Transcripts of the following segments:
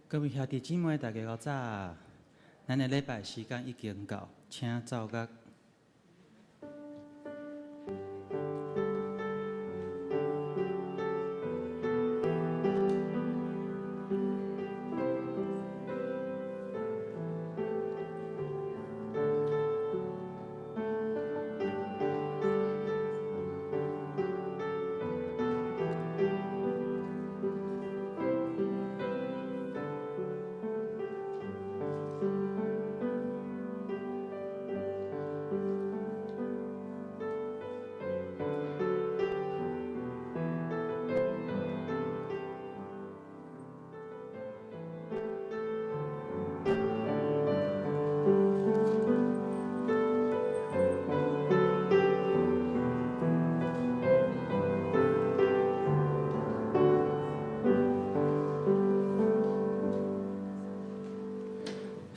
各位兄弟姊妹，大家好早！咱的礼拜时间已经到，请走角。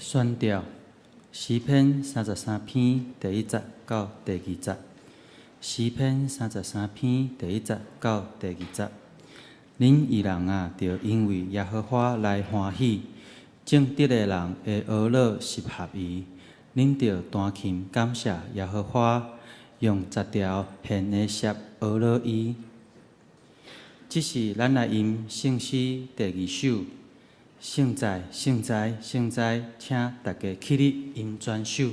选调诗篇33篇第1节到第2节。诗篇33篇第1节到第2节。恁义人啊，着因为耶和华来欢喜；正直的人会学乐十合伊。恁着弹琴感谢耶和华，用10条弦的瑟学乐伊。这是咱来吟圣诗第2首。圣在，圣在，圣在，请大家起立吟全首。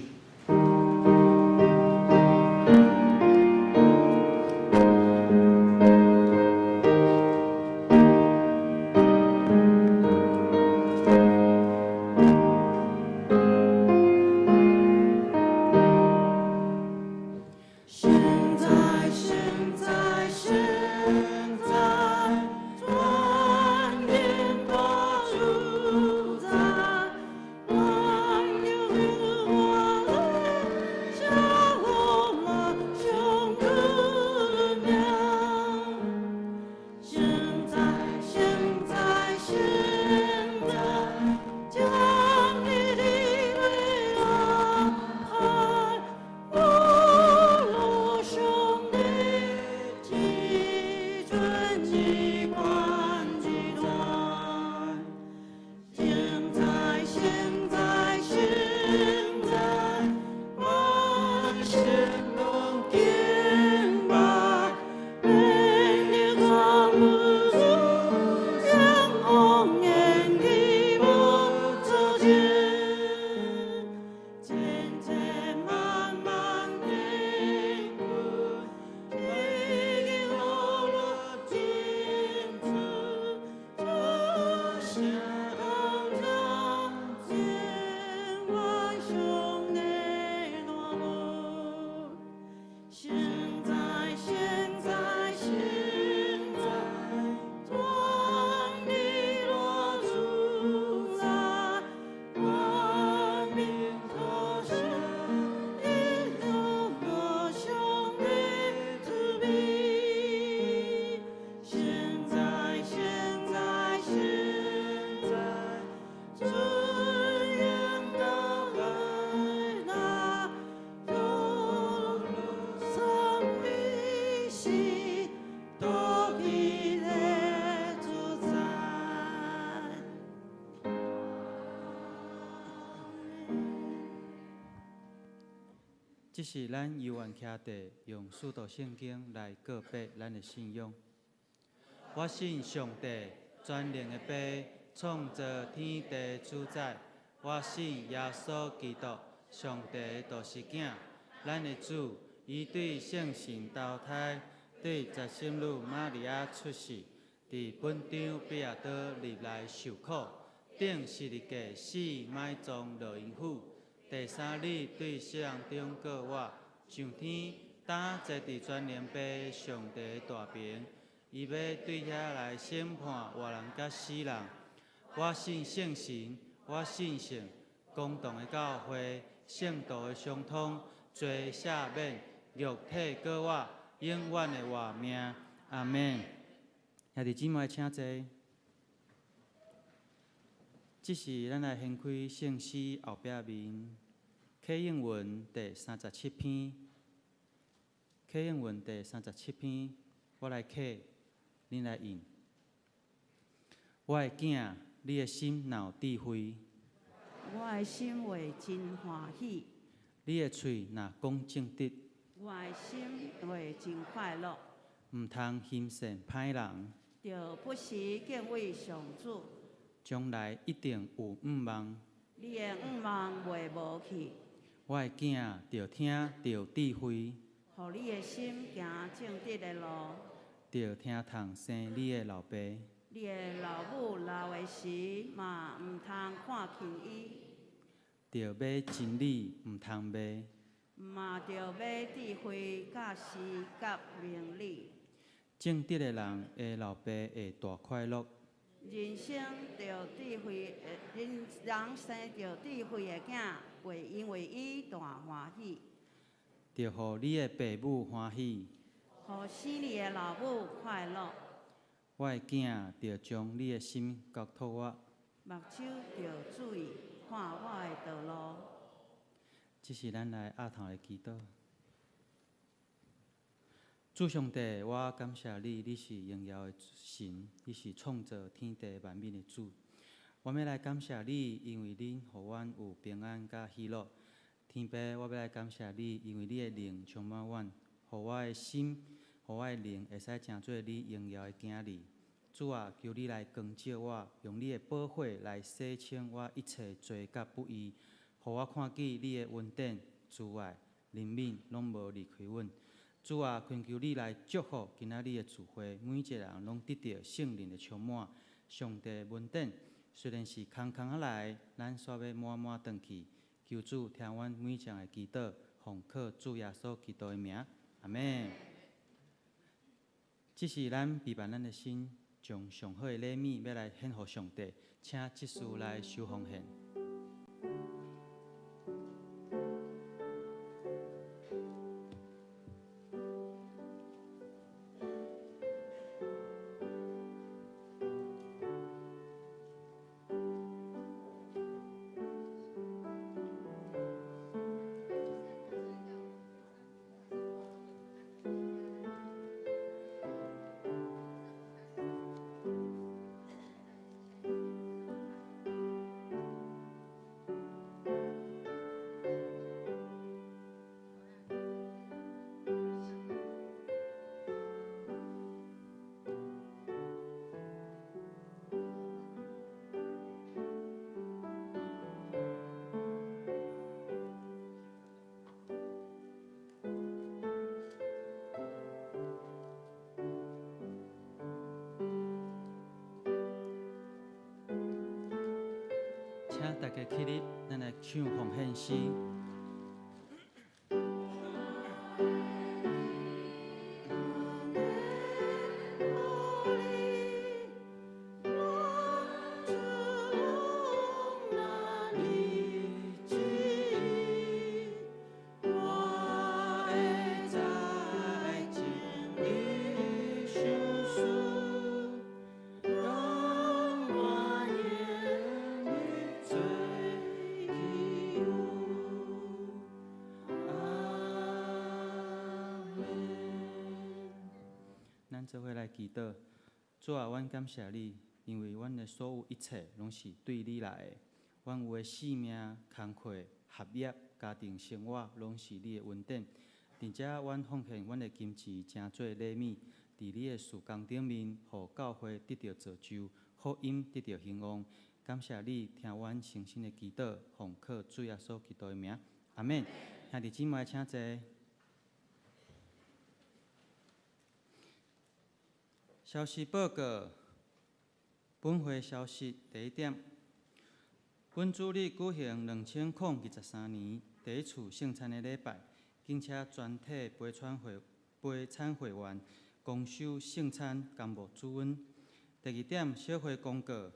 这是咱犹原兄弟用使徒圣经来告白咱的信仰。我信上帝，全能的父，创造天地主宰。我信耶稣基督，上帝独生囝，咱的主，伊对圣神投胎，对十心女玛利亚出世，伫本场比亚多入来受苦，顶十字架死埋葬落阴府。第3日对世人中告我，上天担坐伫全能父上帝大屏，伊要对遐来审判活人甲死人。我信圣神，我信圣，公堂的教会，圣道的相通，罪赦免，肉体告我，永远的活命。阿门。兄弟姊妹，请坐。这是咱来掀开圣诗后壁面，启应文第37篇。启应文第37篇，我来启，恁来应。我的囝，你的心若有智慧，我的心会真欢喜；你的喙若讲正直，我的心会真快乐。毋通心善歹人，着不时敬畏上主，将来一定有毋望。你的望袂无去。我的囝着听着智慧，互你的心行正直的路。着听从生你的老爸，你的老母老的时，嘛毋通看轻伊，着买真理，毋通卖。嘛着买智慧、甲时、甲名利。正直的人的老爸会大快乐，人生着智慧，人生着智慧的囝，会因为伊大欢喜。着互你的父母欢喜。互生你的老母快乐。我的囝着将你的心交托我，目睭着注意看我的道路。这是咱来压头的祈祷。主上帝，我感谢你，你是荣耀的神，你是创造天地万物的主。我要来感谢你，因为恁互阮有平安甲喜乐。天父，我要来感谢你，因为你的灵充满阮，互我的心，互我的灵会使成做你荣耀的囝儿。主啊，求你来光照我，用你的宝血来洗清我一切罪甲不义，互我看见你的恩典、慈爱、怜悯，拢无离开阮。主啊，恳求你来祝福今仔日的聚会，每一个人拢得到圣灵的充满。上帝的恩典虽然是空空啊来，咱煞要满满转去。求主听阮每一项的祈祷，奉靠主耶稣基督的名，阿门。这是咱陪伴咱的心，将上好的礼物要来献予上帝，请即事来收奉献。请大家起立，咱来唱奉献诗。咱做伙来祈祷，主啊，阮感谢你，因为阮的所有一切拢是对你来的。阮有的性命、工课、学业、家庭生活，拢是你的恩典。而且，阮奉献阮的金钱，诚做礼物，伫你的事工顶面，互教会得到造就，福音得到兴旺。感谢你听阮诚心的祈祷，奉靠主耶稣基督的名，阿门。兄弟姊妹，请坐。消息报告：本会消息第一点，本主日举行2023年第一次圣餐的礼拜，并且全体陪餐会员共修圣餐甘无主恩。第二点，小会公告：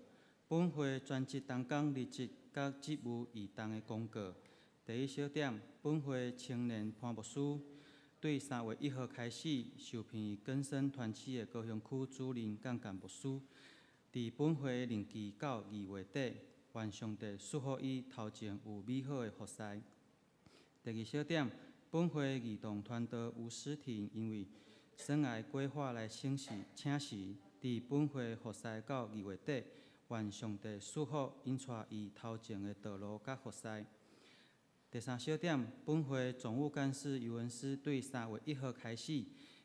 本会专辑同工日志甲职务异动的公告。第一小点，本会青年潘牧师对3月1号开始受聘于更生团契的高雄区主任干牧师，伫本会任期到2月底，愿上帝赐福伊头前有美好的服侍。第二小点，本会儿童团队吴诗婷因为生涯规划来请示，伫本会服侍到2月底，愿上帝赐福引带伊头前的道路甲服侍。第三小点，本会总务干事尤文斯对3月1号开始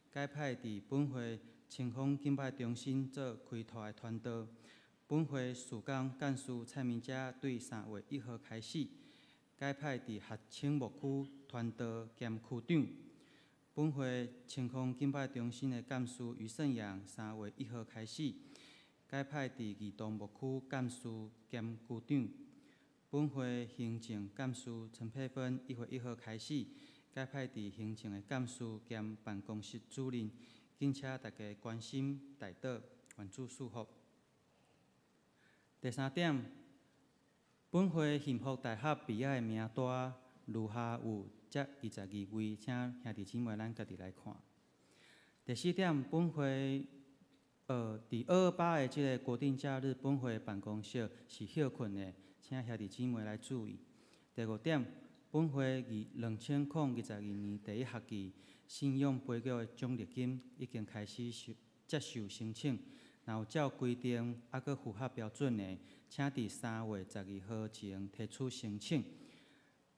改派伫本会清风敬拜中心做开拓的团队。本会事工干事蔡明佳对3月1号开始改派伫合清牧区团队兼区长。本会清风敬拜中心的干事于胜阳3月1号开始改派伫义东牧区干事兼区长。本会行政干事陈佩芬1月1号开始改派伫行政的干事兼办公室主任，敬请大家关心代祷，愿主赐福。第三点，本会幸福大学毕业的名单如下有这22位，请兄弟姊妹咱家己来看。第四点，本会第228的这个国定假日，本会办公室是休困的，请兄弟姊妹来注意。第5点，本会2022年第一学期信用培育的奖励金已经开始接受申请，若有照规定还佫符合标准的，请伫3月12号前提出申请。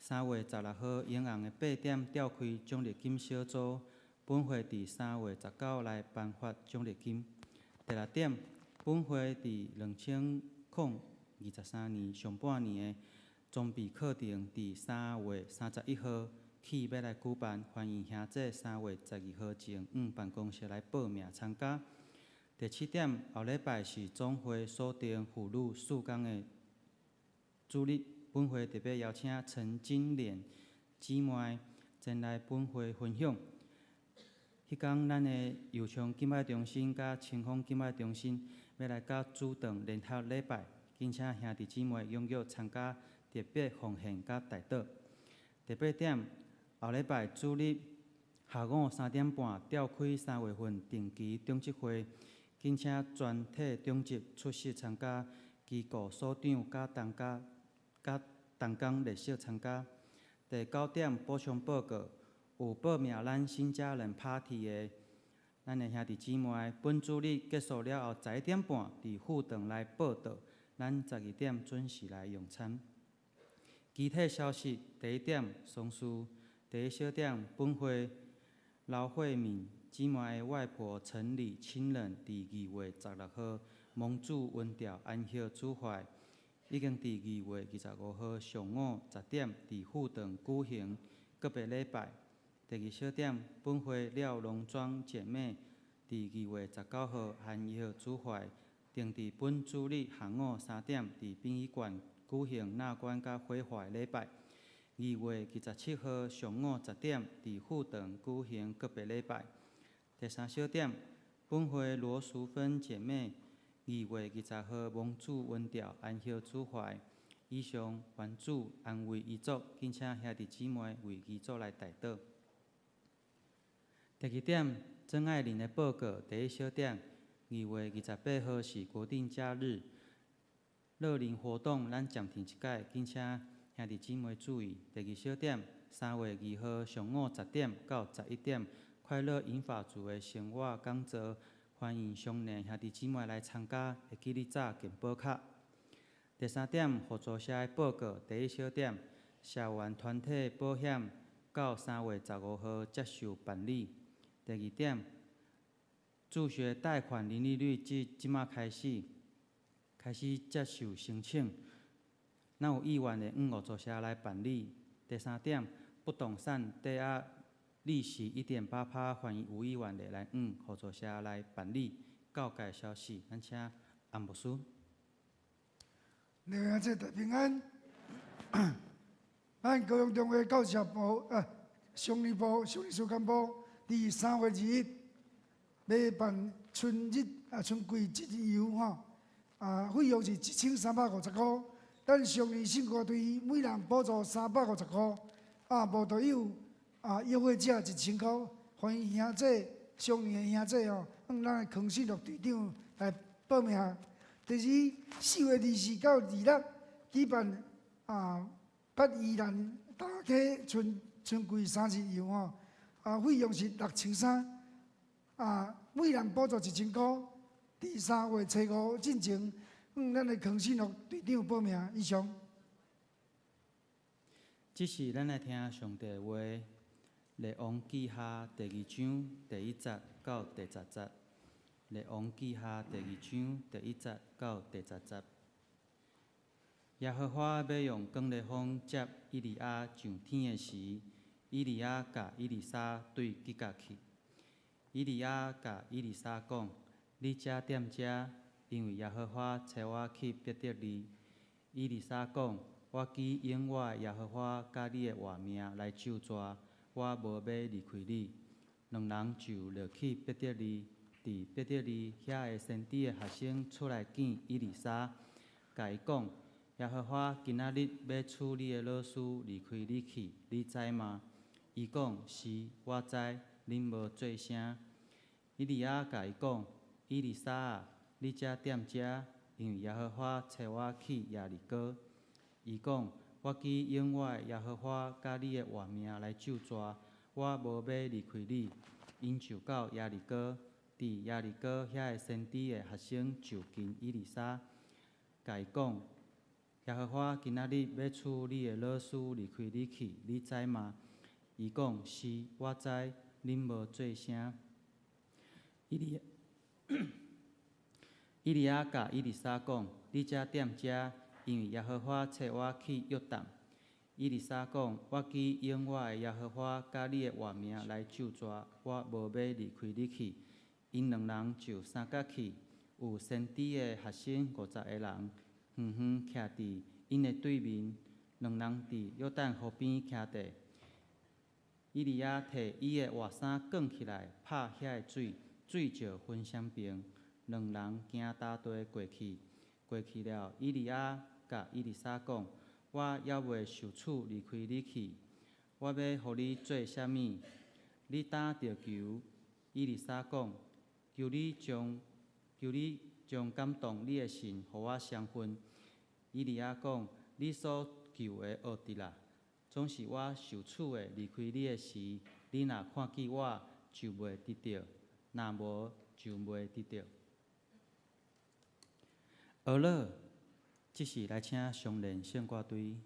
3月16号永红的8点召开奖励金小组，本会伫3月19来颁发奖励金。第6点，本会伫2023年上半年的装备课程伫3月31号起要来举办，欢迎兄弟3月12号前办公室来报名参加。第7点，后礼拜是总会锁定妇女4天的主日，本会特别邀请陈金莲姊妹前来本会分享。迄天，咱的油厂敬拜中心甲清风敬拜中心要来甲主堂联合礼拜，敬请兄弟姊妹踊跃参加特别奉献甲代祷。第8点，后礼拜主日下午3点半召开3月份定期中执会，敬请全体中执出席参加，机构所长甲同工列席参加。第9点，补充报告。有报名咱新家人 Party 的，咱的兄弟姊妹，本主日结束了后11点半伫副堂来报道，咱12点准时来用餐。具体消息，第1点，松树第1小点，本会劳惠敏姊妹的外婆陈李亲人伫2月16号蒙主温调安息主怀，已经伫2月25号上午10点伫副堂举行告别礼拜。第2小点，本会廖农庄姐妹伫2月19号和1号主怀，定伫本主日下午3点伫殡仪馆举行纳棺甲火化礼拜。2月27号上午10点伫副堂举行告别礼拜。第3小点，本会罗淑芬姐妹2月20号蒙主温调安息主怀。以上愿主安慰遗族，敬请兄弟姊妹为遗族来代祷。第2点，曾爱玲的报告。第1小点，2月28号是国定假日，乐龄活动咱暂停一届，敬请兄弟姊妹注意。第2小点，3月2号上午10点到11点，快乐银发族的生活讲座，欢迎乡内兄弟姊妹来参加，会记你早健保卡。第3点，合作社的报告。第1小点，社员团体保险到3月15号接受办理。第2点，助学贷款零利率即马开始接受申请，咱有意愿的合作社来办理。第3点，不动产抵押利息1.8%，欢迎有意愿的来合作社来办理。告解消息，咱请安牧师。两位这大平安，咱高雄中会教育部乡里部乡里事干部。伫3月2日要办春季节日游吼，费用是1350块，咱乡里信歌队每人补助350块，无就有优惠价1000块，欢迎兄弟乡里的兄弟吼，咱的康信乐队长来报名。第二，4月24到26举办北宜兰大溪春季3日游吼。费用是6300，每人补助1000块。伫3月初5进前，咱的康信福队长报名以上。即是咱来听上帝的话，列王记下第2章第1节到第10节。列王记下第2章第1节到第10节。耶和华要用光烈风接以利亚上天的时，以利亚甲以利沙对吉甲去。以利亚甲以利沙讲：“你遮踮遮，因为耶和华找我去别得你。”以利沙讲：“我记用我的耶和华甲你的活命来救抓，我无要离开你。”两人就落去别得利，伫别得利遐个先知的学生出来见以利沙，甲伊讲：“耶和华今仔日要处你的老师离开你去，你知吗？”伊讲：“是，我知，恁无做声。”以利亚甲伊讲：“以利沙啊，你遮踮遮，因为耶和华找我去耶利哥。”伊讲：“我记用我的耶和华甲你的活命来救抓，我无要离开你。”因就到耶利哥，伫耶利哥遐个先知的学生就近以利沙，甲伊讲：“耶和华今仔日要处你的老师离开你去，你知吗？”伊讲：“是，我知，恁无做声。”以利亚甲以利沙讲：“你遮踮遮，因为耶和华找我去约旦。”以利沙讲：“我记用我的耶和华甲你的活命来救抓，我无要离开你去。”因两人就三角去，有先知的学生50个人，远远徛伫因的对面。两人伫约旦河边徛地。以利亚摕伊的活衫卷起来，拍遐个水，水就分双边。两人行大地过去，过去了。以利亚甲以利沙讲：“我还未受处离开你去，我要互你做啥物？你胆着求。”以利沙讲：“求你将感动你的神，互我双分。”以利亚讲：“你所求的学得啦，总是我受处的离开你的时，你若看见我，就袂得着；若无，就袂得着。”而了，即是来请上联圣歌队。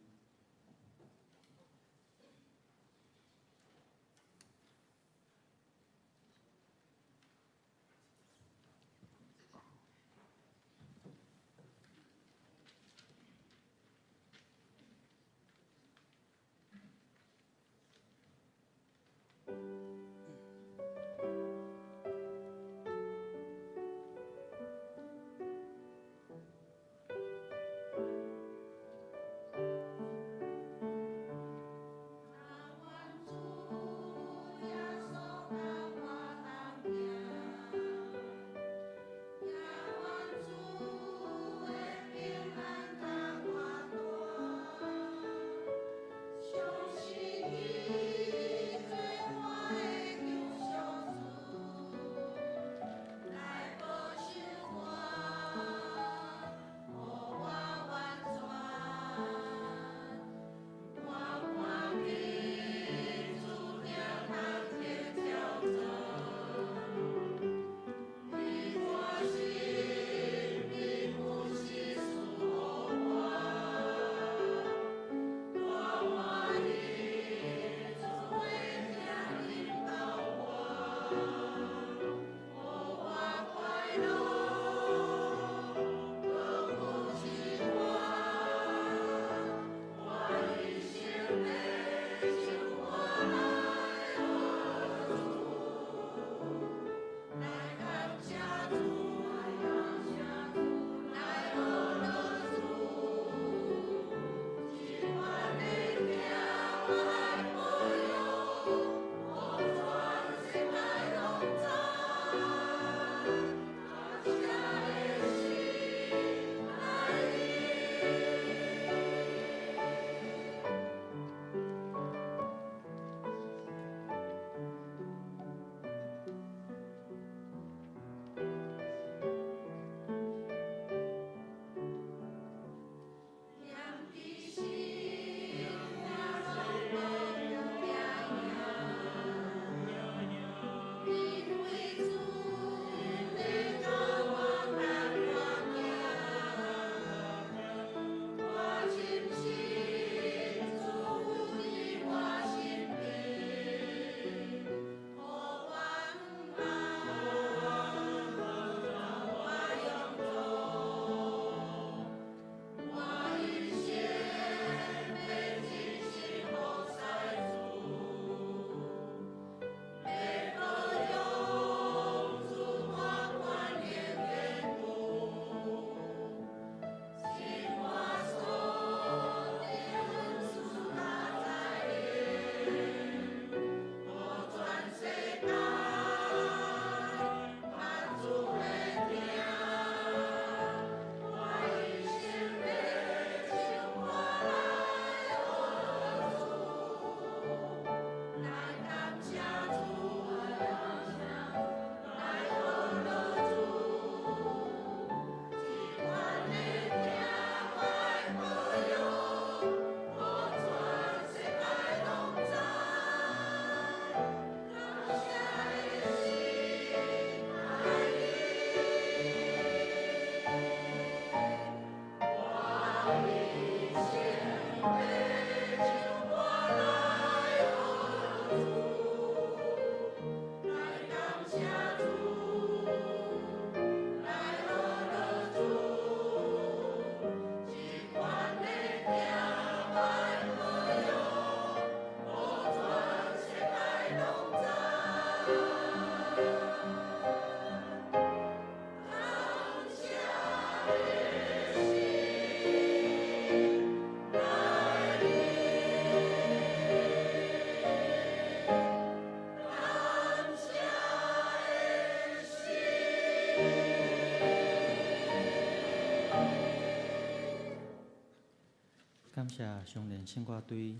谢上联圣歌队，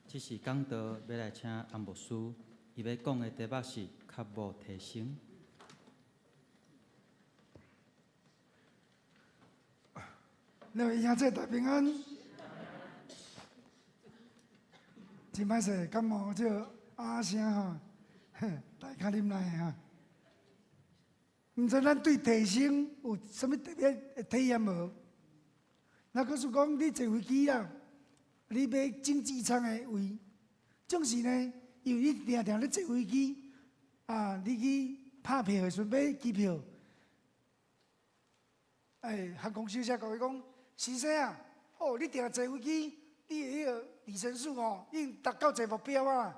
这是讲道要来请安牧师，伊要讲的题目是较无提升。两位兄弟大平安。真歹势，感冒这阿声吼，大家啉来哈。毋知咱对提升有啥物特别的体验无？那可是讲你坐飞机啦，你买经济舱的位，总是呢，因为你定定咧坐飞机，你去拍票的时阵买机票，航空小姐甲伊讲，先生啊，你定坐飞机，你的迄个里程数已经达到一个目标啊，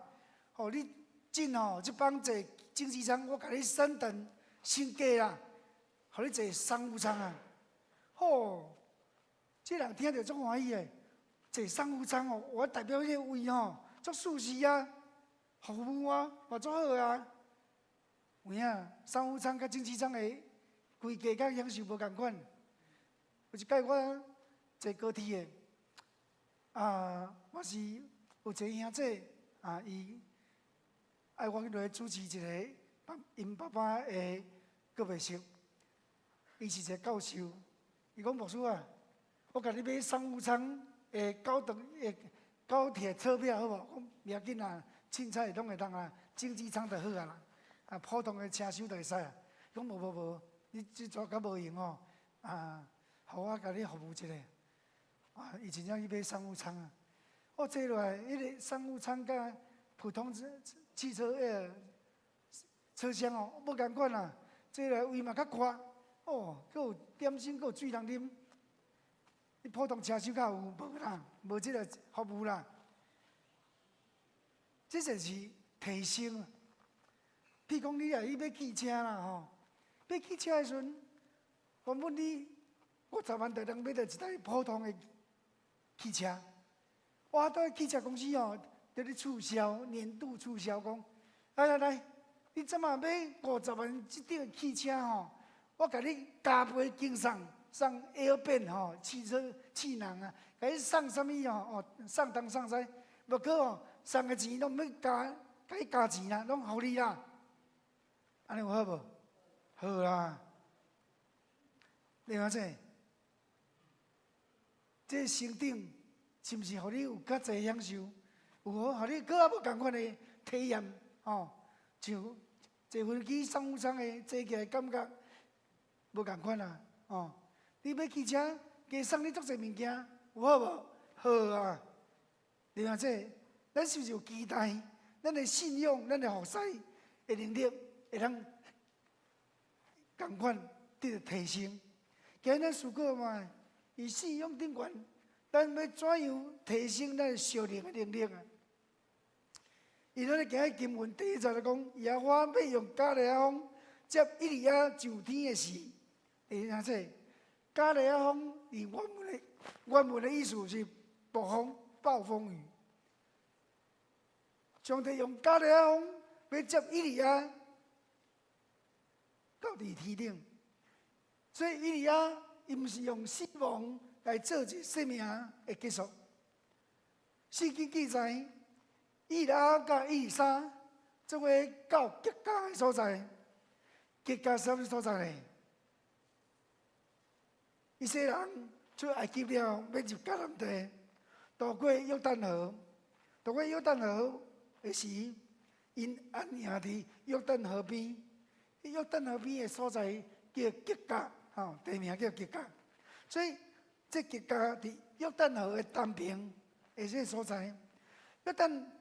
你进这帮坐经济舱，我甲你升等升价啦，互你坐商务舱啊，这人听着足欢喜的，坐商务舱我代表迄个位足舒适啊，服务嘛足好啊。有影商务舱甲经济舱的规价甲享受无共款。有一摆我坐高铁的，我是有一个兄弟伊爱我落去主持一个因爸爸的告别式，伊是一个教授，伊讲牧师啊。我甲你买商务舱的高铁车票好无？我讲袂要紧啦，凊彩拢会当啊，经济舱就好啊啦，普通的车厢就会使啊。讲无，你这做较无用哦，互我甲你服务一下。伊真正去买商务舱啊，我坐落来，迄个商务舱甲普通汽车车厢无共款啊，坐落来位嘛较宽，佫有点心，佫有水通啉。普通车厢较有无啦，无即个服务啦。这就是提升。譬如讲，你若要汽车啦买汽车的时阵，原本你50万就能买到一台普通的汽车。我倒汽车公司在咧促销，年度促销讲，来，你即马买50万即张汽车我甲你加倍敬送 Airban 汽车气囊啊，甲你送啥物送东送西，无过送个钱拢要甲伊加钱啦，拢互你啦，安尼有好无？好啦，另外这升顶是毋是互你有较侪享受？有无？互你搁无共款的体验像坐飞机商务舱的坐起来感觉无共款啦你买汽车，加送你足侪物件，有好无？好啊！另外咱是不是有期待？咱的信用、咱的服侍的能力，会当共款得到提升。今日咱思考嘛，以信用顶悬，咱要怎样提升咱的销售的能力啊？伊咧今日经文第1节咧讲，耶和华要用加利亚风接以利亚上天的事，加利亚风，原文的意思是暴风、暴风雨。上帝用加利亚风要接以利亚到地天顶，所以以利亚伊毋是用死亡来做一生命的结束。圣经记载，以利亚甲以利沙作为到极佳的所在，极佳什么所在呢？以色列人出埃及了，要入迦南地，渡过约旦河。渡过约旦河的时，因安营伫约旦河边。约旦河边的所在叫吉甲，地名叫吉甲。所以这吉甲伫约旦河的东边的这所在。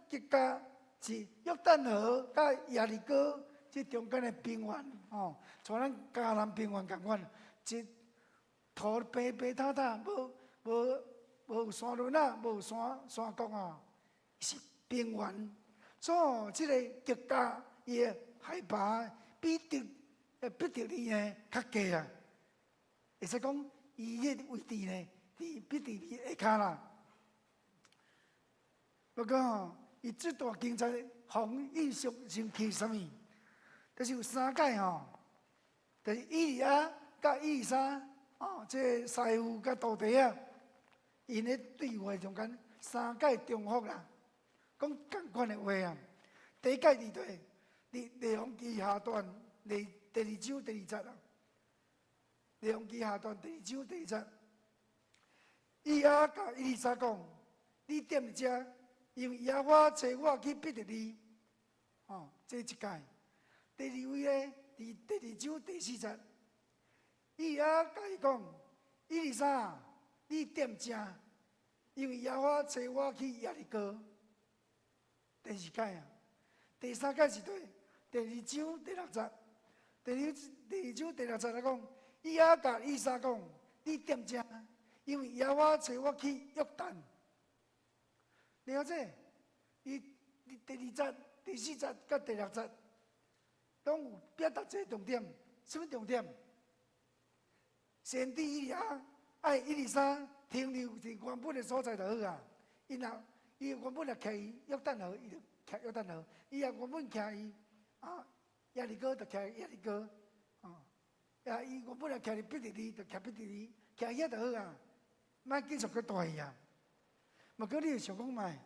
吉甲是约旦河甲耶利哥这中间的平原，像咱迦南平原共款，土白白塌塌，无有山峦啊，无有山谷是平原。所以这个吉甲伊的海拔比迪尼呢较低啊，会使讲伊迄个位置呢，伫比迪尼下骹啦。不过伊这段经在互印象深刻什么？就是有3届就是以利亚甲以利沙。这师傅甲徒弟因咧对话中间三界重复啦，讲同款的话啊。第一届伫对，利用记下段第二章第二节啊。利用记下段第二章第二节，以亚甲以利沙讲：你踮伫遮，因为耶和华找我去逼着你。哦，这一届。第二位咧，伫第二章第四节，以亚甲伊讲：以利沙，你踮遮，因为耶和华找我去耶利哥。第二届啊。第三届是对，第二章第六节，第二章第六节来讲，以亚甲以撒讲：你踮遮，因为耶和华找我去约旦。了解？伊第二节、第四节甲第六节，拢有表达一个重点。什么重点？先知以利亚爱以利沙停留伫原本的所在就好啊。然后伊原本也徛约旦河，伊就徛约旦河；伊也原本徛伊耶利哥，就徛耶利哥。伊原本也徛伫庇特利，就徛庇特利，徛遐就好啊。莫继续去大意啊！莫过你会想讲卖，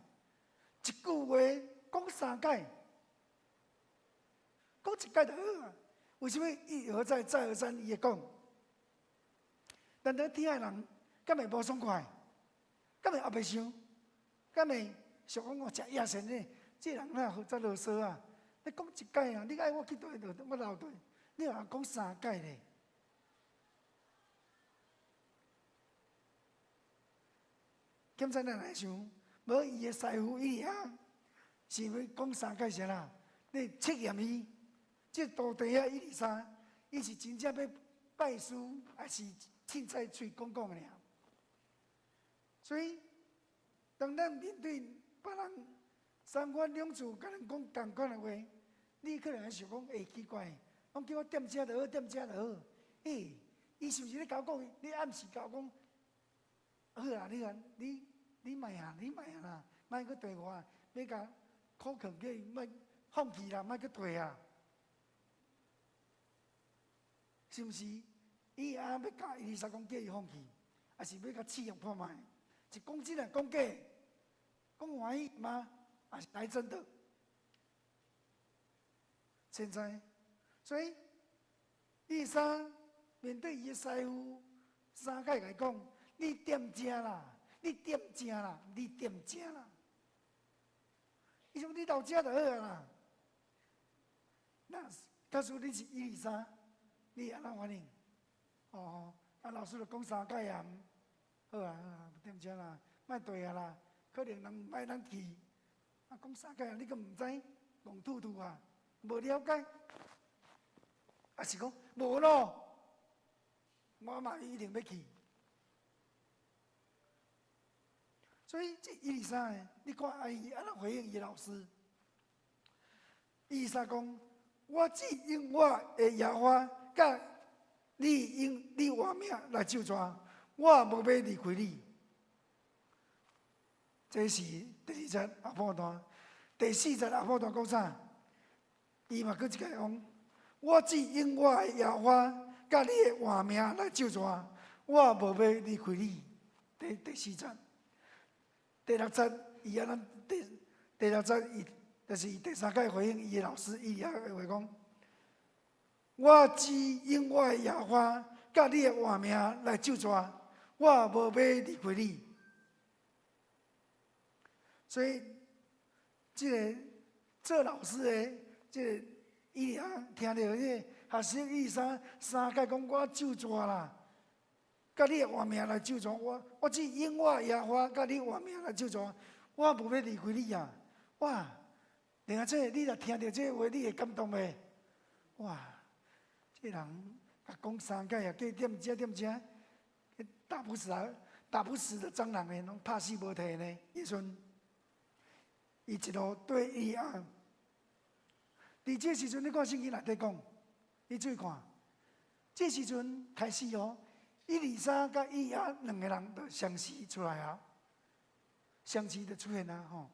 一句话讲三届，讲一届就好啊。为什么一而再，再而三伊会讲？但得听的人，敢会无爽快？敢会后袂想？敢会想讲我食野神呢？这人哪好再啰嗦啊！你讲一届啊，你爱我去对就我留对，你又讲三届咧。检查咱来想，无伊的师傅以利亚是要讲三届啥啦？你测验伊，这土地啊以利沙，伊是真正要拜师，还是凊彩嘴讲讲尔？所以，当咱面对别人三番两次甲人讲同款的话，你可能会想讲会奇怪，讲叫我踮遮就好，踮遮就好。伊是不是咧甲我讲？你暗示甲我讲？好啦，你卖啊啦，莫去对我，要甲苦劝叫伊莫放弃啦，莫去对啊，是毋是？伊要教伊利沙讲叫伊放弃，还是要甲试用看卖？是讲真啊，讲假？讲欢喜吗？还是来真的？现在，所以以利沙面对伊的师傅三界来讲。你踮遮啦，你踮遮啦，你踮遮啦。伊讲你到遮就好啊啦。那假使你是以利沙，你安怎反应？老师就讲三届啊，好啊，踮遮啦，莫对啊啦，可能人唔爱咱去。讲三届啊，你阁唔知，戆突突啊，无了解，还是讲无咯？我嘛一定要去。所以这以利沙呢，你看阿姨安怎回应伊老师？以利沙讲：我只因我的耶和华，甲你因你活命来救抓，我无要离开你。这是第二节后半段，第四节后半段讲啥？伊嘛搁一个讲：我只因我的耶和华，甲你的活命来救抓，我无要离开你。第四节。第六节，伊安怎第六节，伊就是第三届回应伊的老师以利亚的话讲：我只因我的耶和华，甲你的活命来救抓，我无要离开你。所以，这个做老师的，这个以利亚听到迄个学生以利沙三届讲我救抓啦。甲你的活命来救助我只因我耶和华甲你活命来救助我无要离开你啊！哇，另外你若听到这话，你会感动袂？哇，这人甲讲三届啊，叫踮遮，打不死的蟑螂呢，拢拍死无退呢。伊阵，伊一路对伊啊，伫这时阵，你看圣经内底讲，你注意看，这时阵开始哦。以利沙甲以利亚两个人就相识出来啊，相识就出现啊吼。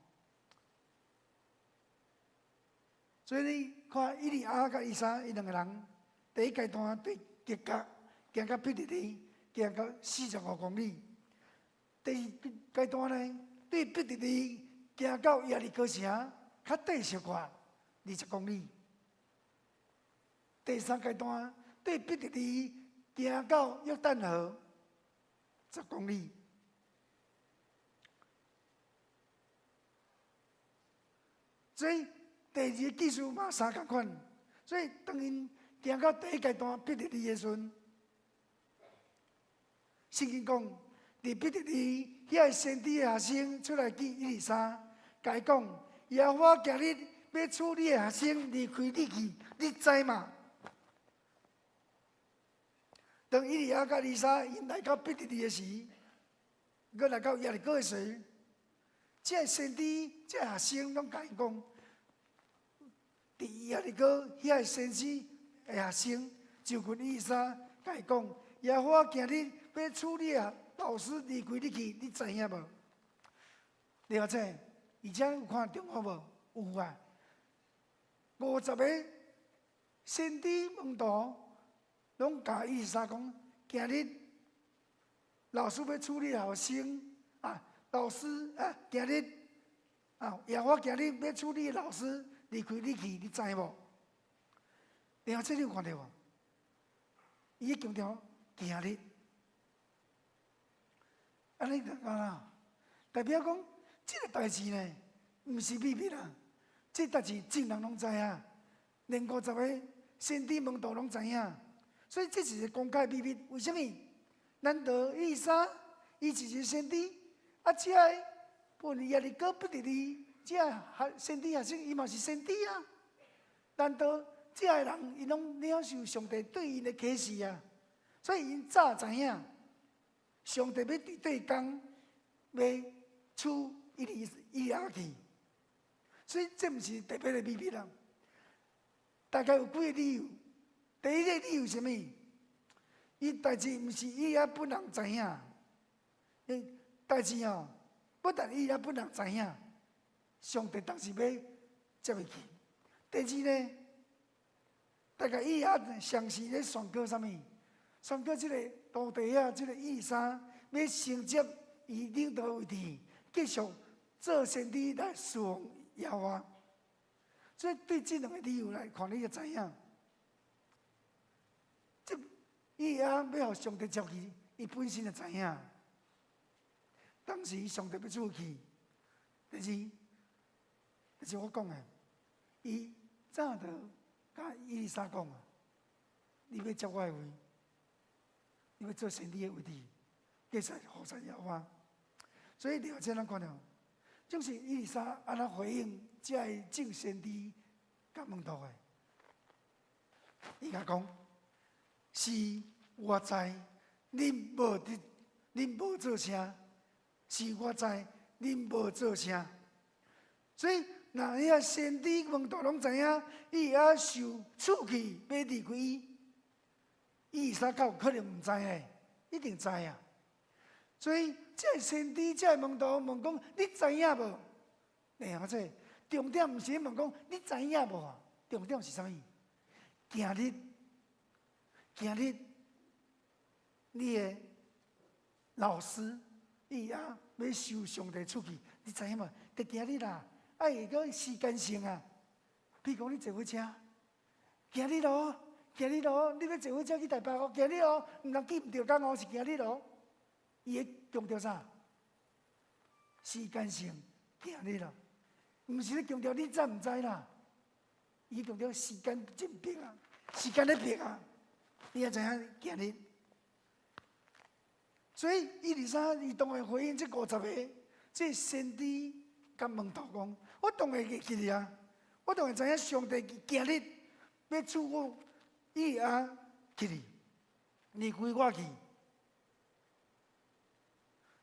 所以你看以利亚甲以利沙伊两个人，第一阶段对结甲行到庇特利，行到45公里；第二阶段呢，对对彼得利行到耶利哥城较短小可20公里。第三阶段对彼得利行到约旦河10公里。所以第二个技术嘛3共款，所以当因行到第一阶段彼得利的时阵，圣经讲，伫彼得利遐先知的学生出来见以利沙，甲伊讲：耶和华今日要处你的学生离开你去，你知嘛？当以利亚甲以利沙因来到彼得利的时，佮来到耶利哥的时，这先知、这学生拢甲伊讲，伫耶利哥遐先知的学生就跟以利沙甲伊讲：耶和华今日要处理啊，老师离开你去，你知影无？了解，而且有看中国无？有啊，50个先知门徒拢甲以利沙讲，今日老师要处理学生啊，老师啊，今日啊，耶和华今日要处理老师离开你去，你知无？了解，你有看到无？伊强调今日。安尼就讲啦，代表讲，这个代志呢，毋是秘密啦，这代志众人拢知影，连50个先知门徒拢知影，所以这是一个公开秘密。为什么？难道以利沙伊是一个先知，啊，这个本耶利哥彼得利，这个先知学生伊嘛是先知啊？难道这个人伊拢领受上帝对因的启示啊？所以因早知影。上帝要伫对工要处以利亚去，所以这毋是特别的秘密啦。大概有几个理由。第一个理由是啥物？伊代志毋是以利亚本人知影，代志哦，不但以利亚本人知影，上帝当时要接伊去。第二呢，大概以利亚详细咧宣告啥物？宣告这个土地啊，这个以利沙要承接伊领导位置，继续做先知来侍奉耶和华。所以对这两个理由来看，你就知影，这以利亚要互上帝接去，伊本身就知影。当时上帝要出去，但是我讲的，伊早就甲以利沙讲啊，你要接我的位。因为做先知的位置，继续服侍耶和华，所以了解咱看到，就是以利沙安怎回应这个正先知甲门徒的。伊甲讲：是我知恁无做声，是我知恁无做声。所以，若遐先知门徒拢知影，伊也受处去要离开伊。以利沙有可能唔知诶，一定知啊。所以这先知、这门徒问讲：你知影无？哎，这重点唔是问讲你知影无啊？重点是啥物？今日，你的老师伊也要受上帝出去，你知影无？得今日啦，爱会个时间性啊。比如讲你坐火车，今日咯。今日咯，你要坐火车去台北哦。今日哦，唔通记唔着工哦，是今日咯。伊会强调啥？时间性，今日啦，唔是咧强调你知唔知啦？伊强调时间真逼啊，时间咧逼啊，你也知影今日。所以以利沙伊当会回应这50个，这先知甲门徒讲，我当会记得啊，我当会知影上帝今日要处我。以利亚去哩，离开我去。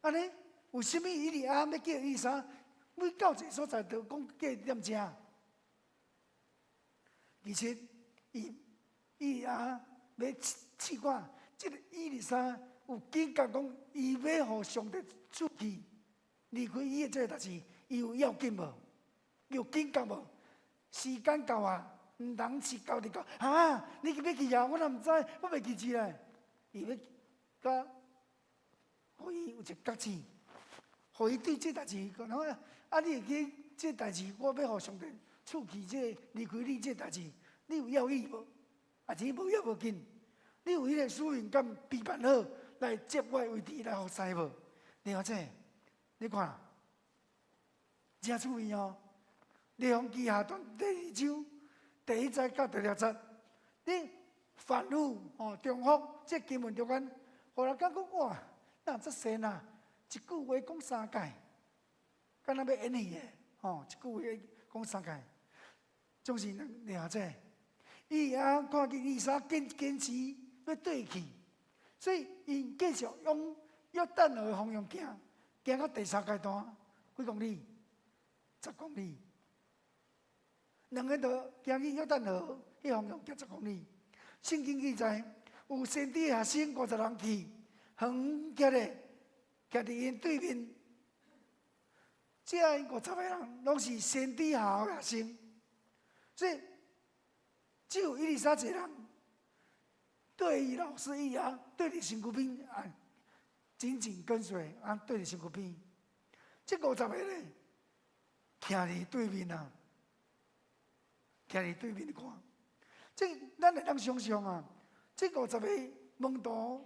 安尼，为什么以利亚要叫以利沙？每到一个所在，就讲叫伊念经。而且，以利亚要试看，这个以利沙有感觉讲，伊要互上帝出去，离开伊的这个代志，伊有要紧无？有感觉无？时间到啊！唔通是到你讲啊！你要去啊？我哪唔知，我袂记住咧。伊要甲，互伊有一觉醒，互伊对这代志，然后啊，你会记这代志，我要互上帝触去这离开你这代志，你有要意无？啊，钱无要无紧，你有迄个使命感备办好来接我的位置来服侍无？了解？你看，真趣味哦！列王记下段第2章第1节到第6节，你反复重复这经文条款，互人感觉哇，哪这神啊！一句话讲3届，敢若要演戏的一句话讲3届，总是了解。伊看见以撒坚持要对去，所以伊继续用约旦河的方向行到第3阶段，几公里？10公里。两个都行去约旦河迄方向行10公里。圣经记载，有先知学生50人去，横徛咧，徛伫因对面。这50个人拢是先知校的学生，所以只有123一个人对伊老师伊对伫身躯边紧紧跟随对伫身躯边。这50个咧，徛伫对面徛伫对面看。这咱会当想象这50个门徒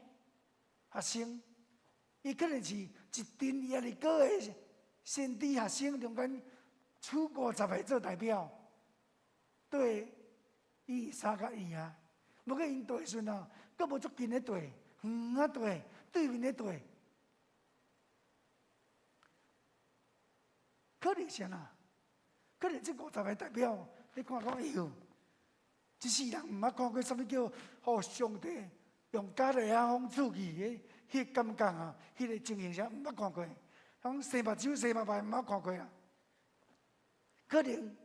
学生，伊可能是一群压力高的先知学生中间取50个做代表，对以撒甲伊无过因对时阵阁无足近的对，远对，对面的对，可能是可能这50个代表，你看讲，哎呦，一世人毋捌看过什么叫上帝用加利亚风处去迄感觉迄个情形下毋捌看过，讲生目睭生目白毋捌看过可能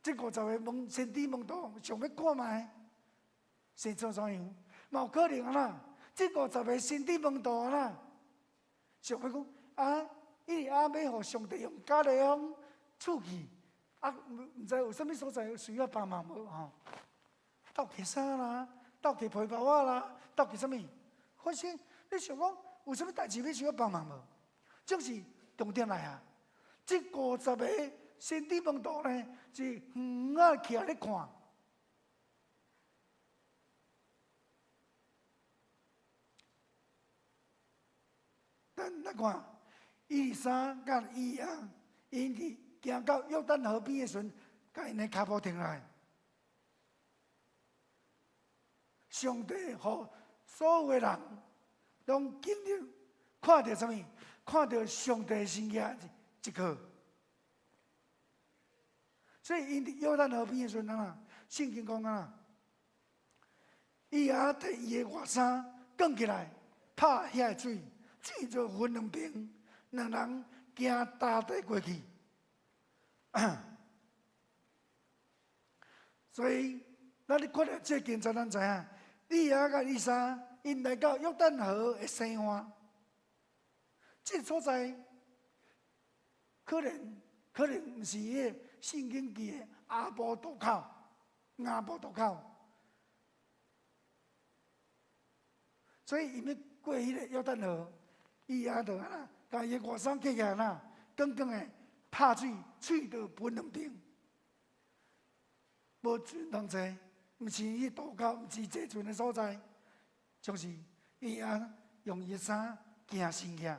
这50个先知门徒想要看卖，生做怎样？嘛有可能这50个先知门徒想要讲伊要互上帝用加利亚风处去。唔知有啥物所在需要帮忙无斗起衫啦，斗起皮包啦，斗起啥物？或是你想讲有啥物代志要需要帮忙无？总是重点来这50个先知门徒呢，是远徛咧看。咱看以撒甲以亚，因伫行到约旦河边的时阵，甲因的脚步停下来。上帝互所有的人拢经历看到什么？看到上帝生涯一刻。所以因伫约旦河边的时阵圣经讲伊摕伊的外衫卷起来，拍遐个水，水就分两边，两人行搭地过去。所以，咱咧看到这件，才咱知影，以亚甲以撒因来到约旦河的西岸，这所在可能毋是迄个圣经记的阿波渡口，所以因要过迄个约旦河，以亚就甲伊的外衫揭起来光光的。拍水就分两边，无船通坐，毋是迄渡口，毋是坐船的所在，就是伊用伊衫行身去。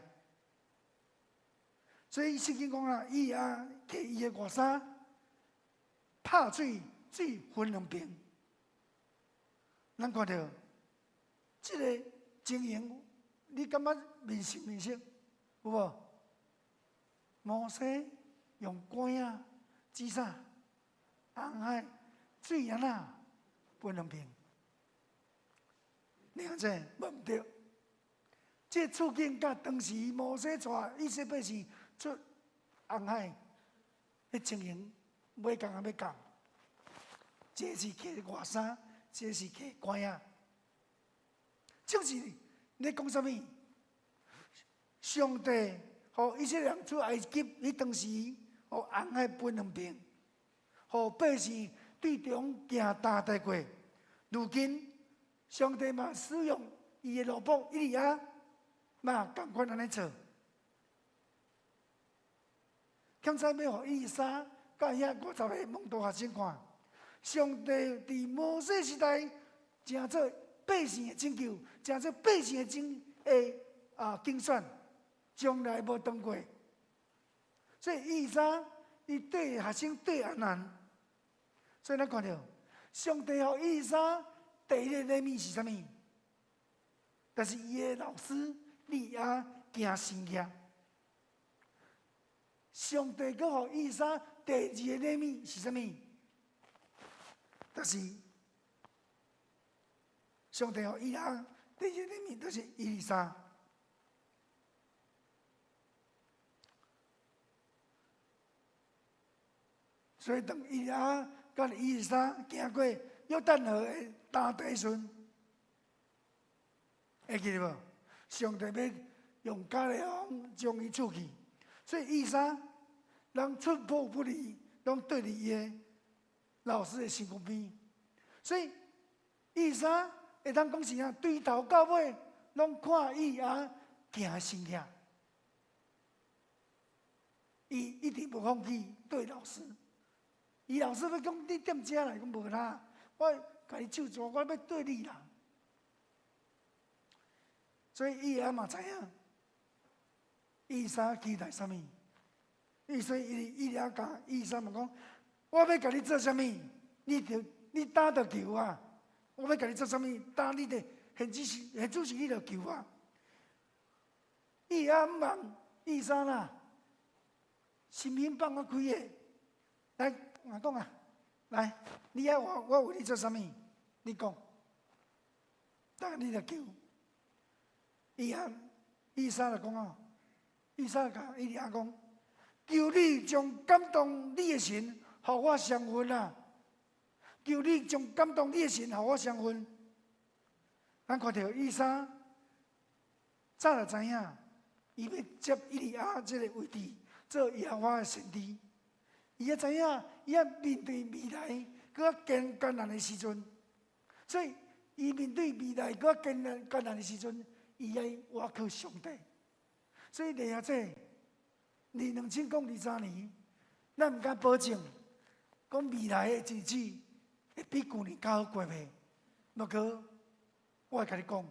所以圣经讲伊摕伊的外衫拍水分两边。咱看到这个情形，你感觉面熟？有无？摩西用竿指啥？红海水分两边。了解无毋对？这处境甲当时摩西带以色列百姓出红海的情形，要讲。这是摕外衫，这是摕竿就是你讲啥物？上帝。互以色列人出埃及，迄当时，互红海分两边，互百姓对中行大地过。如今，上帝嘛使用伊的奴仆以利亚，嘛共款安尼做。检查要互伊莎甲遐50个蒙道学生看，上帝伫摩西时代正做百姓的拯救，正做百姓的竞选，从来无断过。所以伊莎伊对学生对安难，所以咱看到上帝互伊莎第一个礼物是啥物？就是伊的老师利亚行神迹。上帝阁互伊莎第二个礼物是啥物？就是上帝互伊拉第二个礼物，就是伊丽莎。所以当伊丽莎甲伊丽莎行过约旦河的大地顺，会记得无？上帝要用加利王将伊出去，所以伊莎人出破不离，拢对伫伊的老师的身躯边。所以伊莎会当讲是啊，对头到尾拢看伊啊行神迹，伊一直无放弃对老师。伊老师要讲你踮遮来，讲无啦，我甲你手抓，我要对你啦。所以伊也嘛知影，伊莎期待啥物？所以伊也甲伊莎嘛讲，我要甲你做啥物？你打着球啊！我要甲你做啥物？打你的现主是你着球啊！伊也毋望伊莎啦，心胸放啊开的，来我讲啊，来，你要我为你做啥物？你讲，打你着球。伊莎就讲啊，伊莎甲伊亚讲，求你将感动你的神，互我相分啊！求你将感动你的神，互我相分。咱看到伊莎早就知影，伊要接伊利亚这个位置做耶和华的先知。伊也知影，伊也面对未来搁艰难的时阵，所以伊面对未来搁艰难的时阵。伊爱倚靠上帝，所以弟兄姐，2023年，咱毋敢保证，讲未来的日子会比去年较好过袂。不过，我会甲你讲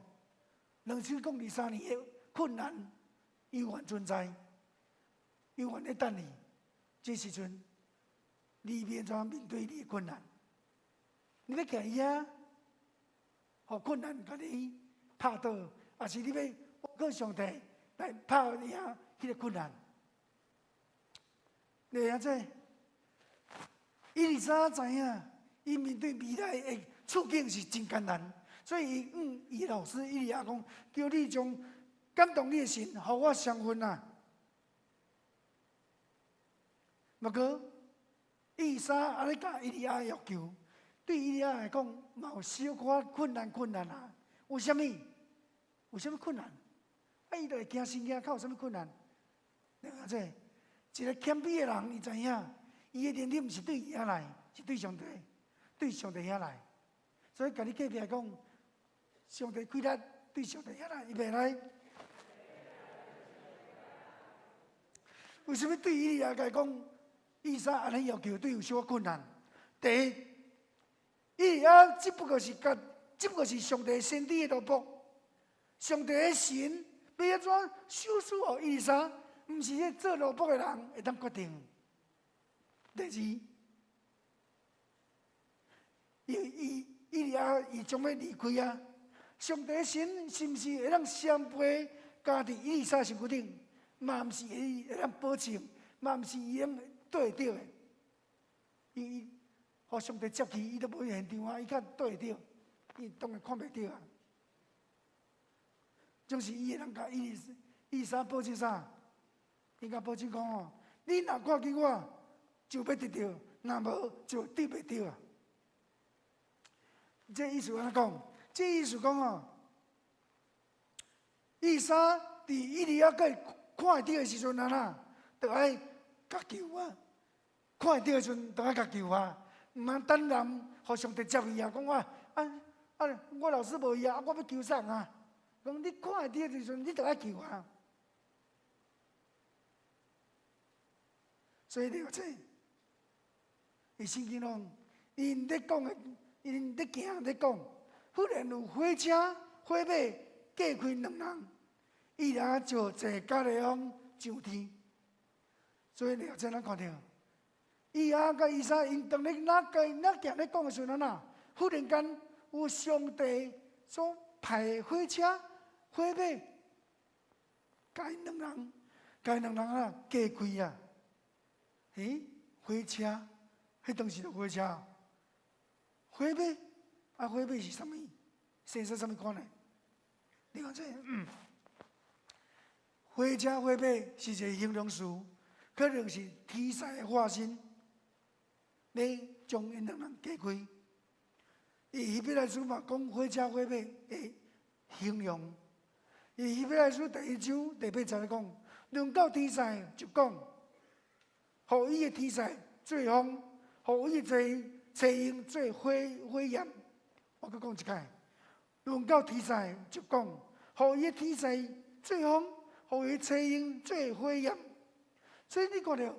，2023年的困难永远存在，永远在等你。这时阵，你免怎面对你的困难？你要徛遐，互困难甲你拍倒。还是你要靠上帝来拍赢迄个困难？弟兄姊，伊丽莎知影，伊面对未来的处境是真艰难，所以伊老师伊利亚讲，叫你将感动你的神，互我相分啊。不过，伊丽莎安尼甲伊利亚要求，对伊利亚来讲，嘛有小可困难啊。为什么？有啥物困难？伊就会惊神惊，较有啥物困难？对啊，一个谦卑的人，伊知影，伊的能力毋是对伊遐来，是对上帝遐来。所以，甲你隔壁讲，上帝开力对上帝遐来，伊袂来。为什么对伊利亚来讲，伊莎安尼要求对有小困难？第一，伊利亚只不过是上帝先知的奴仆。上帝的神要安怎授予予伊丽莎，毋是迄做奴仆的人会当决定。第二，伊利亚伊将要离开啊，上帝的神是毋是会当双倍加伫伊丽莎身躯顶？嘛毋是会当保证，嘛毋是伊能对得到的。伊互上帝接去，伊都无现场啊，伊较对得到，伊当然看袂到啊。就是伊个人甲伊莎保证啥？伊甲保证讲哦，你若看见我，就要得到；若无，就得袂到啊。这意思安怎讲？这意思讲哦，伊莎伫伊利亚甲伊看会到的时阵就爱甲求啊，看会到的时阵就爱甲求啊，毋通等人互上帝接伊啊，讲我老师无伊啊，我要求啥啊？讲你看会到的时阵，你就爱求啊。所以了解，伊圣经中，因咧讲的，因咧行咧讲，忽然有火车、火马隔开两人，伊俩就坐甲利翁上天。所以了解咱看到，以亚甲以撒因当咧行咧讲的时阵啊，忽然间有上帝所派火车、火马，甲因两人啊隔开啊。火车，迄当时就火车。火马，火马是啥物？生出啥物款呢？你看这，火车、火马是一个形容词，可能是天使的化身，要将因两人隔开。希伯来书嘛讲火车、火马的形容。希伯来书第1章第8节咧讲，论到天使就讲。互伊的天使做风，互伊的车鹰做火焰。我搁讲一摆，论到天使就讲，互伊的天使做风，互伊的车鹰做火焰。所以你看到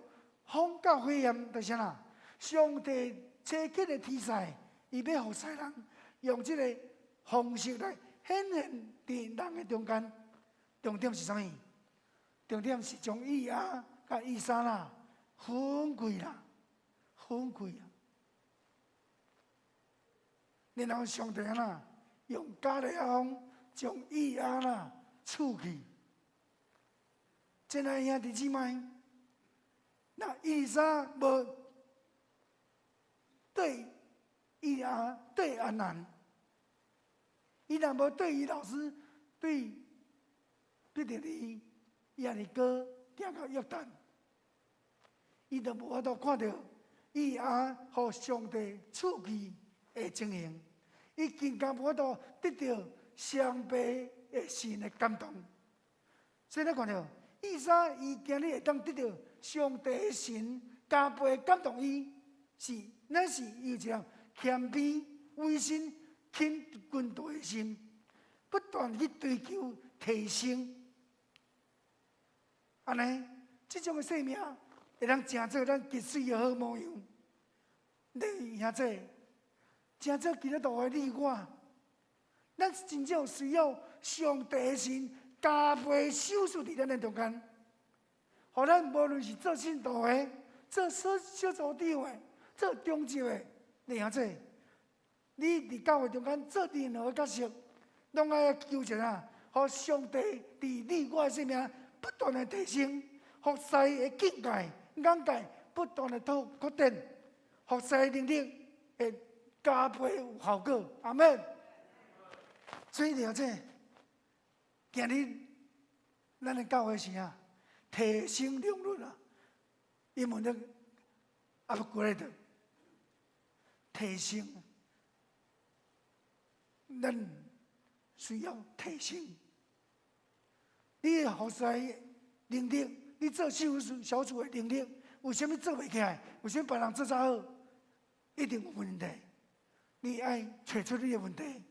风甲火焰就是啥？上帝设计的天使，伊要互世人用这个方式来显现伫人的中间。重点是啥物？重点是将以亚甲以撒啦。分开啦，然后上帝用加利翁将以亚处去。真爱兄弟姊妹，那以撒无对以亚对安南，伊若无对伊老师对彼得利亚利哥行到约旦。伊就无法度看到以亚互上帝处去的情形，伊更加无法度得到上帝的神的感动。所以咱看到以撒伊今日会当得到上帝的神加倍感动伊，咱是有一项谦卑、委身、肯军队的心，不断去追求提升。安尼，这种的生命。会当成做咱结水的好模样，你兄弟，成做基督徒的你我，咱真正需要上帝的神加倍手术伫咱的中间，互咱无论是做信徒的、做小组长的、做中职的，你兄弟，你伫教会中间做任何角色，拢爱求一下，互上帝伫你我的生命不断的提升，服侍的境界。眼界不断的扩展，服侍能力会加倍有效果。阿门。所以了解，今日咱的教会是啊，提升良率啊，英文的 upgrade， 提升，咱需要提升。你的服侍能力。你做小组的能力，为什么做袂起来？为什么别人做较好？一定有问题。你爱找出你的问题，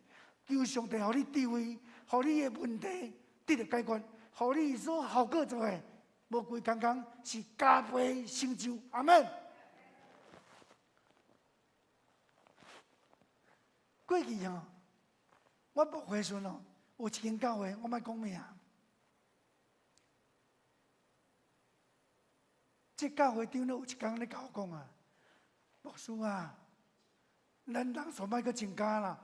求上帝，予你智慧，予你的问题得到解决，予你所效果做的，无规工工是加倍成就。阿门。过去我牧会时有一间教会，我莫讲名。这教会长有一天咧甲我讲啊，牧师啊，咱人数莫阁增加啦。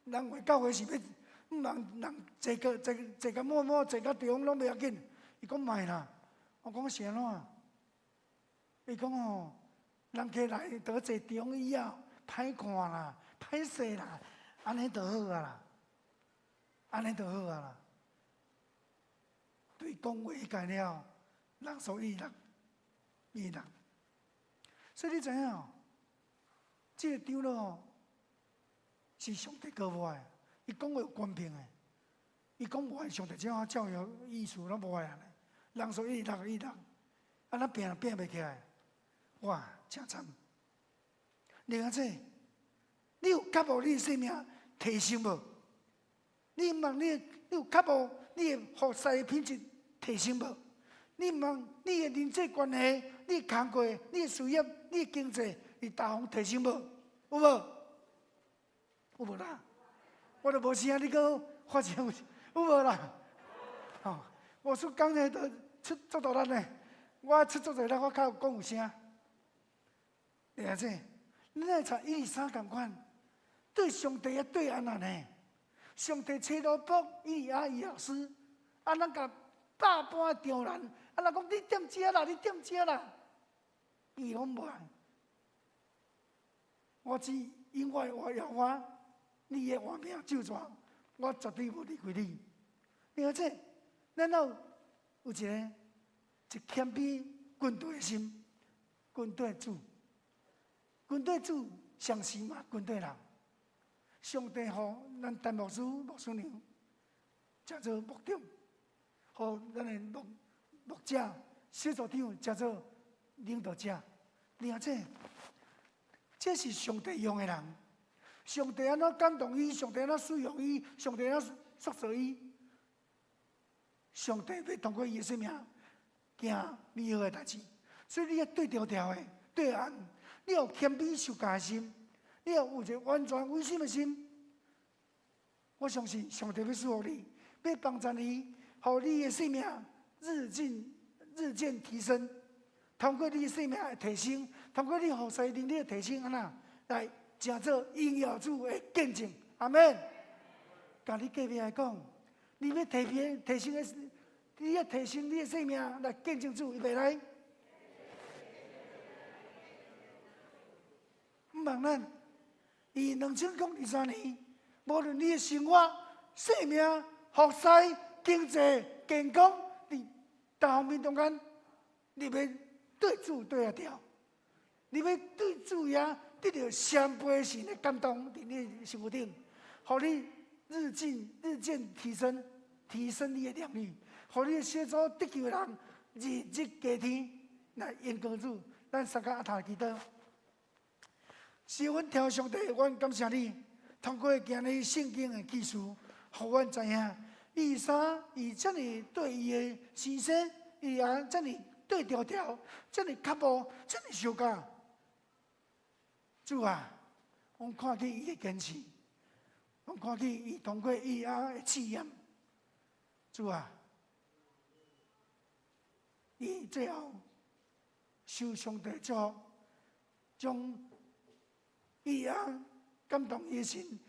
人为教会是要人坐个满，坐个中拢袂要紧。伊讲卖啦，我讲是安怎？伊讲人起来倒坐中以后，歹看啦，歹势啦，安尼就好啊啦，对讲话改了，人数意人，所以你知影这个长老是上帝教我的，伊讲话有公平的，伊讲无按上帝怎教育意思，拢无按的，人数意人，安那拼袂起来，哇，真惨！另外你有确保你的生命提升无？你有确保你的服侍品质提升无？你问你的人际关系、你的工作、你的事业、你的经济，你大方提升无？有无？有无啦？我都无声，你搁发声有无啦？吼、我说刚才都出足大力呢，我出足侪力，我较有讲有声。了解？你来查123同款，对上帝也对安那呢？上帝找罗卜、以利亚、以老师，啊，咱甲百般刁难，啊，人讲你踮遮啦，你踮遮啦，伊拢无爱。我只因为我要我，你的活命救助，我绝对无离开你。了解？咱有一谦卑军队的心，军队主，军队主上司嘛，军队人。上帝互咱陈牧师、牧师娘，叫做牧长；互咱的牧者、小组长，叫做领导者。了解？这是上帝用的人。上帝安怎感动伊？上帝安怎使用伊？上帝安怎塑造伊？上帝要通过伊的生命行美好的代志，所以你要对调调的，对岸，你要谦卑受教的心。你要有一个完全委身的心，我相信上帝要赐福你，要帮助你，让你的生命日渐提升。通过你的生命的提升，通过你服侍能力的提升，安那来成做荣耀主的见证。阿门。甲你隔壁来讲，你要提升的，你要提升你的生命来见证主，伊袂来。毋茫咱。以2023年，无论你的生活、生命、服侍、经济、健康，你各方面中间，你要对主对啊调，你要对主也得到双倍神的感动伫你生活顶，互你日渐提升你的能力，互你的小组得救的人日加天来荣光主。咱三个阿头祈祷。是阮听上帝，阮感谢你，通过今日圣经的记述，互阮知影，伊遮尔对伊的先生，伊也遮尔对调调，遮尔刻薄，遮尔受教。主啊，阮看见伊的坚持，阮看见伊通过伊的试验。主啊，伊最后受上帝祝福，将伊感动伊的心，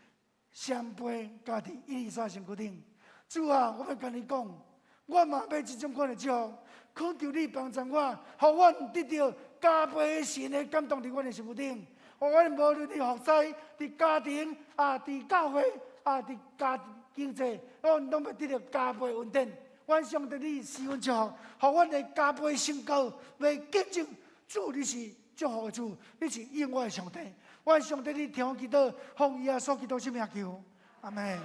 双倍加伫123身躯顶。主啊，我要甲你讲，我嘛要这种款的祝福，恳求你帮助我，互阮得到加倍神的感动伫阮的身躯顶，互阮无论伫服侍、伫家庭伫教会伫经济，阮拢要得到加倍稳定。阮上帝你是阮祝福，互阮的加倍升高，为见证主你是祝福的主，你是永远的上帝。我上帝，你听我祈祷，奉耶稣基督圣名求，阿门。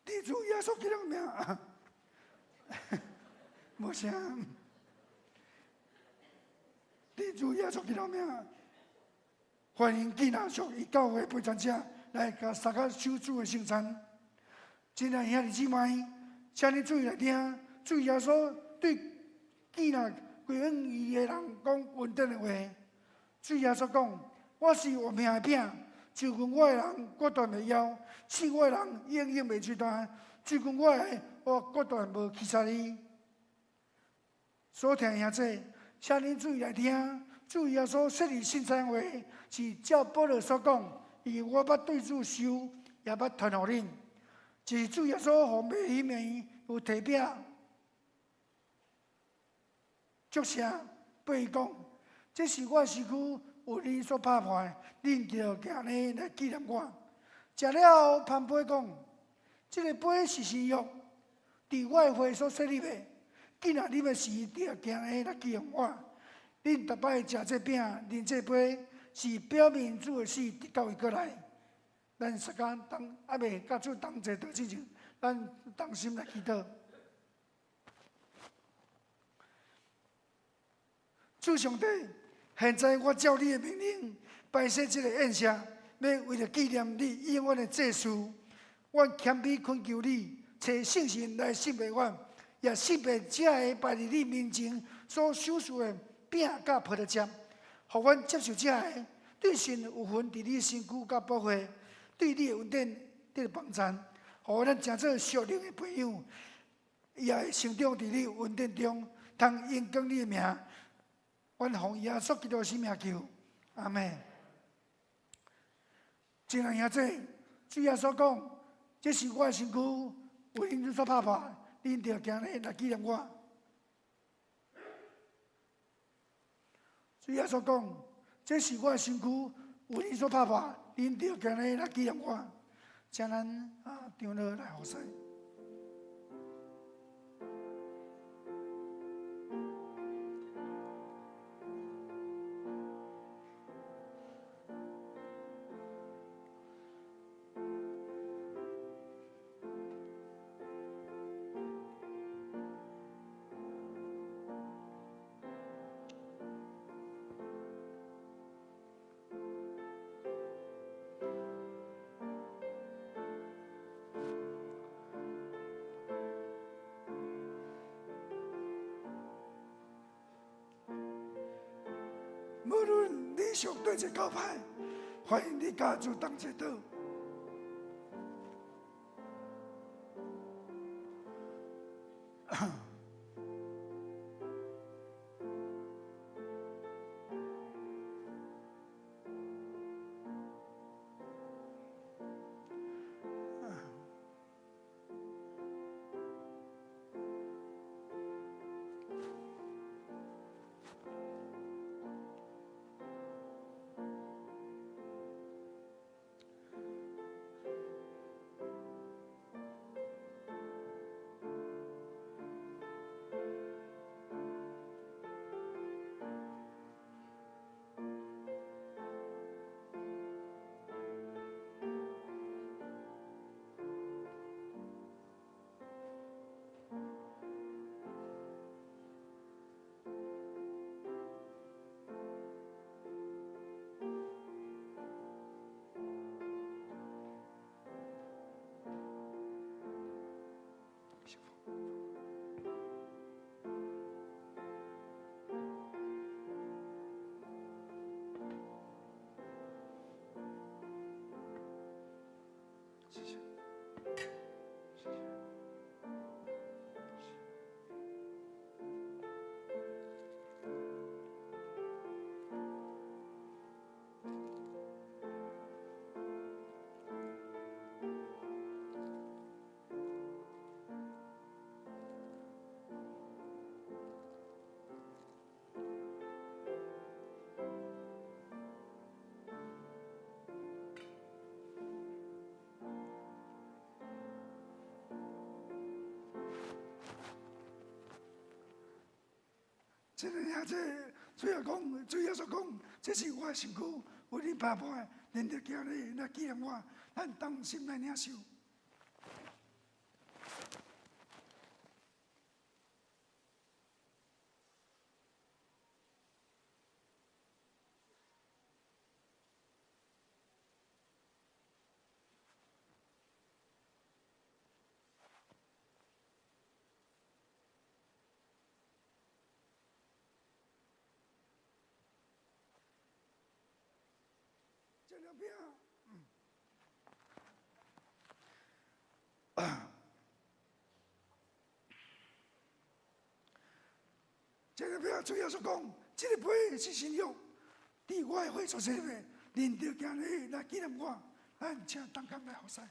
记住耶稣基督名，无声。记住耶稣基督名，欢迎囡仔属于教会陪传者来甲三个守主的圣餐。亲爱兄弟姊妹，请你注意来听，主耶稣对囡仔归恩伊的人讲稳定的话。主耶稣讲：“我是活命的饼，就近我的人骨断袂枵，刺我的人永远袂吹断。就近我的，我骨断无欺杀你。”所听兄弟，请恁注意来听，主耶稣设立圣餐话，是照保罗所讲，以我捌对主受，也捌传互恁。就是主耶稣互卖鱼面有提饼，祝谢对伊讲，这是我身躯为你所拍破的，恁就行呢来纪念我。食了后，潘杯讲，这个杯是新约，伫我的会所设立的。今仔你要时着行呢来纪念我。恁逐摆食这饼，啉这杯，是表明主的死直到伊过来。咱撒干当还未甲主同齐道之前，咱同心来祈祷。主上帝，现在我照你的命令，摆设这个宴席，要为了纪念你以阮的祭事，我谦卑恳求你，找圣神来审判我，也审判这个摆伫你面前所守事的饼甲葡萄汁，互阮接受这个对神有份伫你身躯甲保护，对你的恩典得帮助，互咱诚做属灵的朋友，也会成长伫你恩典中，通因讲你的名。阮奉耶稣基督的名求，阿门。亲爱兄弟，主耶稣讲，这是我的身躯，为恁所拍破，恁着行咧来纪念我。主耶稣讲，这是我的身躯，为恁所拍破，恁着行咧来纪念我。请咱长老来服侍。无论你属对一教派，欢迎你加入同齐道。这个兄弟，主要讲，主要说讲，这是我的身躯，为你拍破的，恁着行咧来纪念我，咱同心来领受。这两边，这两边主要是讲，这个杯是信用，伫我的会所这边，恁着行咧来纪念我，咱请同工来服侍。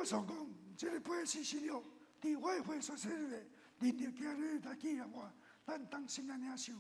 耶稣讲，这个杯是新约，伫我的血所写的，恁着今日来纪念我，咱当心来领受。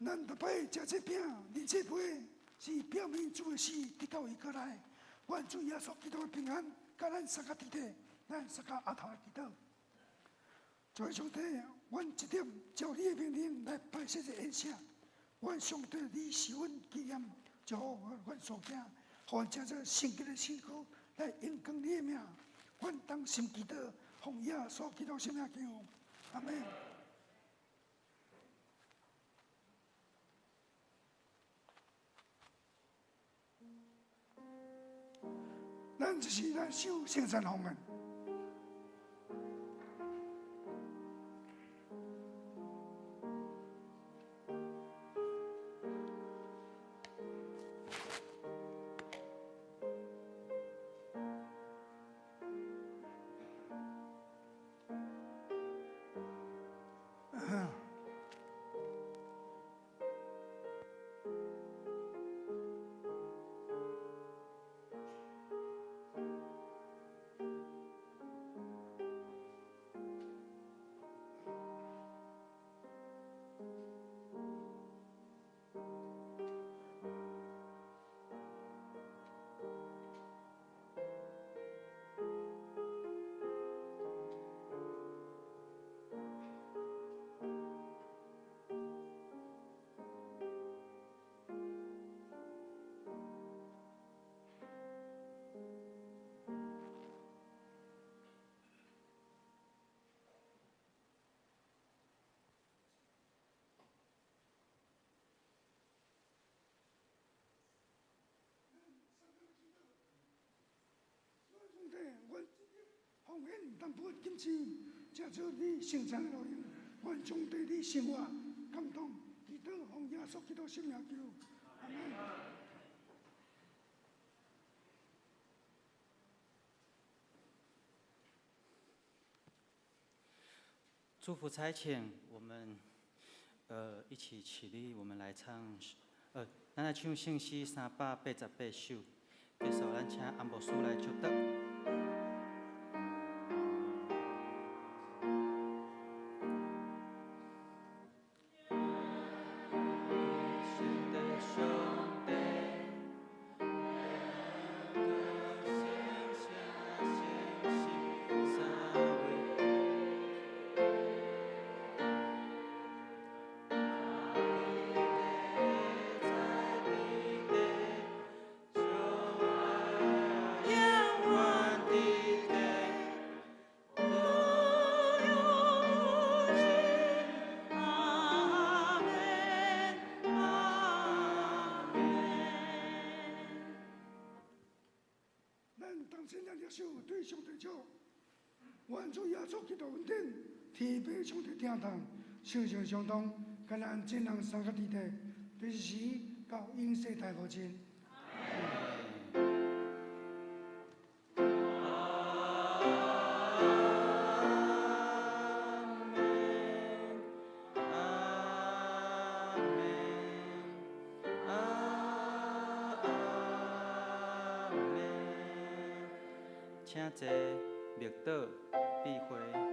咱逐摆食这饼，啉这杯，是表明主的死直到伊过来。愿主耶稣基督的平安，甲咱三个伫地，咱三个阿头来祈祷。主的上帝，阮一点照你的命令来摆设这宴席。愿上帝你是阮纪念，就好阮所行，互阮借着圣洁的身躯来荣光你的名。阮当心祈祷，奉耶稣基督圣名求，阿门。咱就是咱守圣餐方面。阮奉献淡薄金钱，借做你圣餐的路用。愿上帝你生活感动，祈祷奉耶稣基督圣名求，阿门。祝福差遣我们，一起起立，我们来唱，咱来唱圣诗388首，接受咱请安牧师来祝祷。现在的手对上帝叫，愿主耶稣基督恩典，天父上帝听堂，常常相通，甲咱真人三个伫地，对时到永世大福尽。请坐，默祷，闭会。